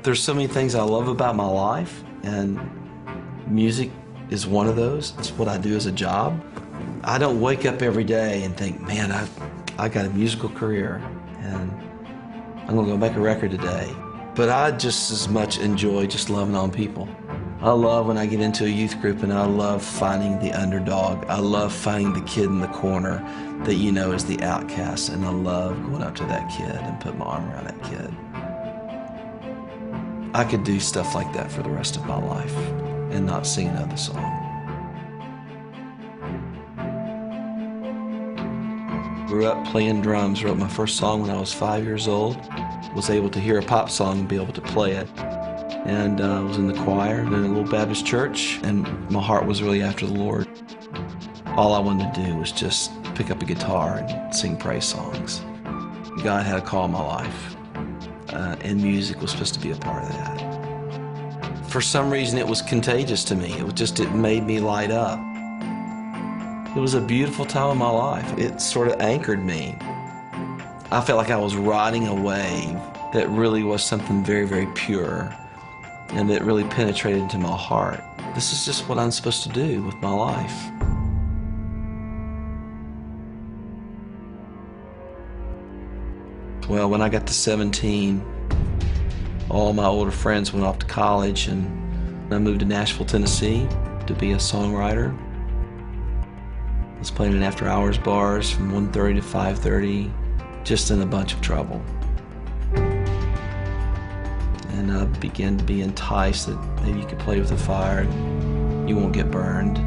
There's so many things I love about my life, and music is one of those. It's what I do as a job. I don't wake up every day and think, man, I got a musical career and I'm gonna go make a record today. But I just as much enjoy just loving on people. I love when I get into a youth group, and I love finding the underdog. I love finding the kid in the corner that you know is the outcast, and I love going up to that kid and put my arm around that kid. I could do stuff like that for the rest of my life and not sing another song. Grew up playing drums, wrote my first song when I was 5 years old. Was able to hear a pop song and be able to play it. And I was in the choir in a little Baptist church, and my heart was really after the Lord. All I wanted to do was just pick up a guitar and sing praise songs. God had a call in my life, and music was supposed to be a part of that. For some reason, it was contagious to me. It made me light up. It was a beautiful time of my life. It sort of anchored me. I felt like I was riding a wave that really was something very, very pure, and that really penetrated into my heart. This is just what I'm supposed to do with my life. Well, when I got to 17, all my older friends went off to college, and I moved to Nashville, Tennessee to be a songwriter. I was playing in after-hours bars from 1:30 to 5:30, just in a bunch of trouble. And I began to be enticed that maybe you could play with the fire and you won't get burned.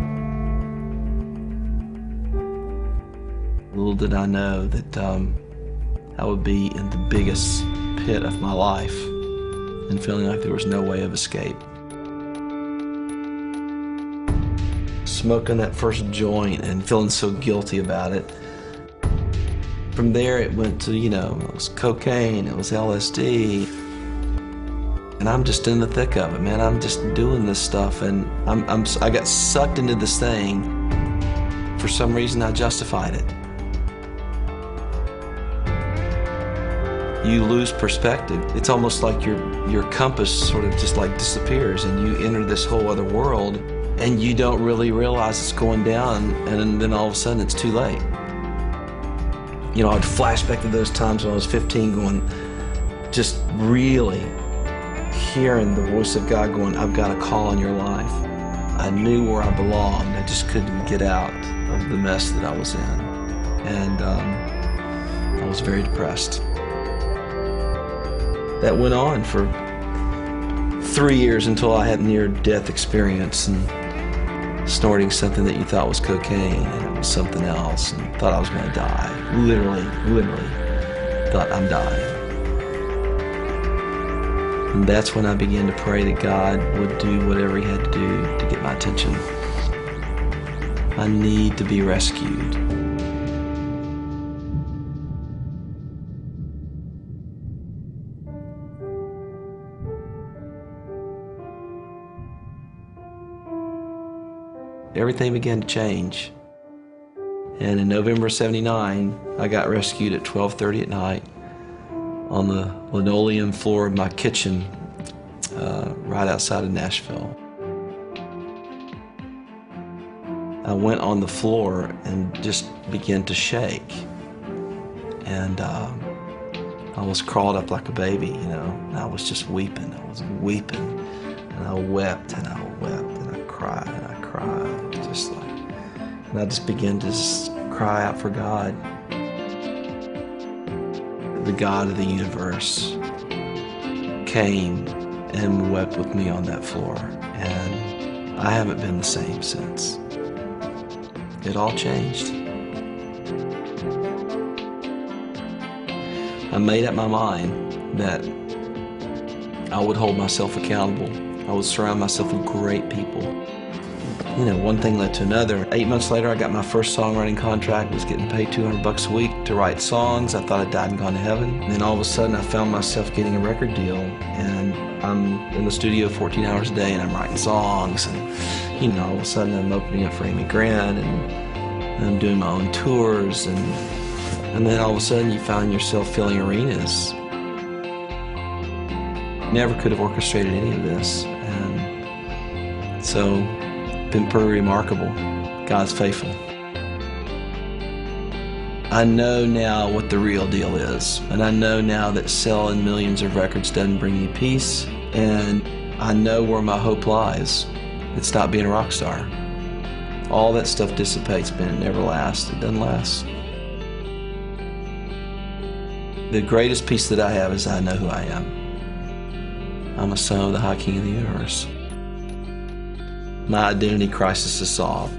Little did I know that I would be in the biggest pit of my life and feeling like there was no way of escape. Smoking that first joint and feeling so guilty about it. From there it went to, it was cocaine, it was LSD. And I'm just in the thick of it, man. I'm just doing this stuff, and I got sucked into this thing. For some reason, I justified it. You lose perspective. It's almost like your compass sort of just like disappears, and you enter this whole other world, and you don't really realize it's going down, and then all of a sudden it's too late. I'd flash back to those times when I was 15 going, just really hearing the voice of God going, I've got a call on your life. I knew where I belonged. I just couldn't get out of the mess that I was in. And I was very depressed. That went on for 3 years until I had a near-death experience and snorting something that you thought was cocaine, and it was something else, and thought I was going to die. Literally thought I'm dying. And that's when I began to pray that God would do whatever He had to do to get my attention. I need to be rescued. Everything began to change. And in November of '79, I got rescued at 12:30 at night on the linoleum floor of my kitchen right outside of Nashville. I went on the floor and just began to shake. And I was crawled up like a baby, and I was just weeping. I was weeping, and I wept, and I wept, and I cried, and I cried, and I just began to cry out for God. The God of the universe came and wept with me on that floor, and I haven't been the same since. It all changed. I made up my mind that I would hold myself accountable. I would surround myself with great people. One thing led to another. 8 months later, I got my first songwriting contract, was getting paid $200 a week to write songs. I thought I'd died and gone to heaven. And then all of a sudden, I found myself getting a record deal, and I'm in the studio 14 hours a day, and I'm writing songs, and all of a sudden, I'm opening up for Amy Grant, and I'm doing my own tours, and then all of a sudden, you find yourself filling arenas. never could have orchestrated any of this. And so, been pretty remarkable. God's faithful. I know now what the real deal is, and I know now that selling millions of records doesn't bring you peace, and I know where my hope lies. It's not being a rock star. All that stuff dissipates, but it never lasts. It doesn't last. The greatest peace that I have is I know who I am. I'm a son of the High King of the universe. My identity crisis is solved.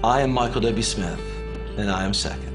I am Michael W. Smith, and I am second.